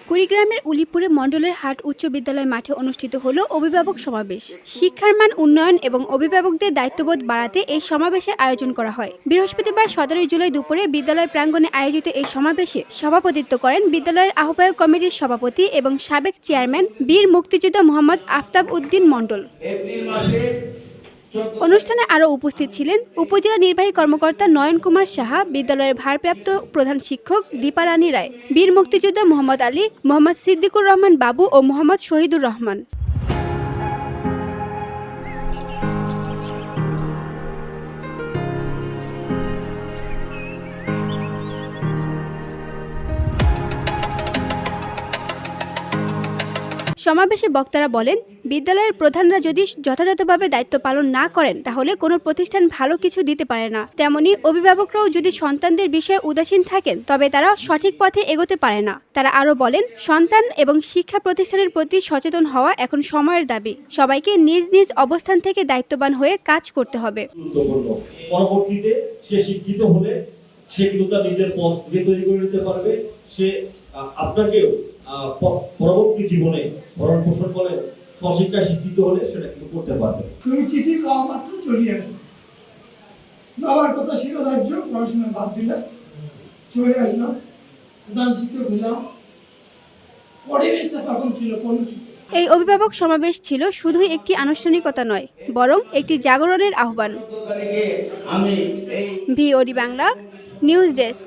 কুড়িগ্রামের উলিপুরে মণ্ডলের হাট উচ্চ বিদ্যালয় মাঠে অনুষ্ঠিত হলো অভিভাবক সমাবেশ। শিক্ষার মান উন্নয়ন এবং অভিভাবকদের দায়িত্ববোধ বাড়াতে এই সমাবেশের আয়োজন করা হয়। বৃহস্পতিবার 17 জুলাই দুপুরে বিদ্যালয় প্রাঙ্গণে আয়োজিত এই সমাবেশে সভাপতিত্ব করেন বিদ্যালয়ের আহ্বায়ক কমিটির সভাপতি এবং সাবেক চেয়ারম্যান বীর মুক্তিযোদ্ধা মোহাম্মদ আফতাব উদ্দিন মণ্ডল। অনুষ্ঠানে আরও উপস্থিত ছিলেন উপজেলা নির্বাহী কর্মকর্তা নয়ন কুমার সাহা, বিদ্যালয়ের ভারপ্রাপ্ত প্রধান শিক্ষক দীপারানী রায়, বীর মুক্তিযোদ্ধা মোহাম্মদ আলী, মোহাম্মদ সিদ্দিকুর রহমান বাবু ও মোহাম্মদ শহীদুর রহমান। সমাবেশে বক্তারা বলেন, বিদ্যালয়ের প্রধানরা যদি যথাযথভাবে দায়িত্ব পালন না করেন তাহলে কোনো প্রতিষ্ঠান ভালো কিছু দিতে পারে না। তেমনি অভিভাবকরাও যদি সন্তানদের বিষয়ে উদাসীন থাকেন তবে তারা সঠিক পথে এগোতে পারে না। তারা আরও বলেন, সন্তান এবং শিক্ষা প্রতিষ্ঠানের প্রতি সচেতন হওয়া এখন সময়ের দাবি। সবাইকে নিজ নিজ অবস্থান থেকে দায়িত্ববান হয়ে কাজ করতে হবে। পরবর্তীতে সে শিক্ষিত হলে সে কিন্তু তার নিজের পথ তৈরি করে নিতে পারবে। সে আপনাকেও পরবর্তী জীবনে ভরণ পোষণ করে স্বশিক্ষায় শিক্ষিত হলে সেটা কিন্তু করতে পারবে। তুমি চিঠি পাওয়া মাত্র চলে আসবে, বাবার কথা শিরোধার্য, পড়াশোনা বাদ দিলে চলে আসলাম, প্রধান শিক্ষক হলাম। পরিবেশটা তখন ছিল কলুষিত। এই অভিভাবক সমাবেশ ছিল শুধুই একটি আনুষ্ঠানিকতা নয়, বরং একটি জাগরণের আহ্বান। VOD Bangla news desk.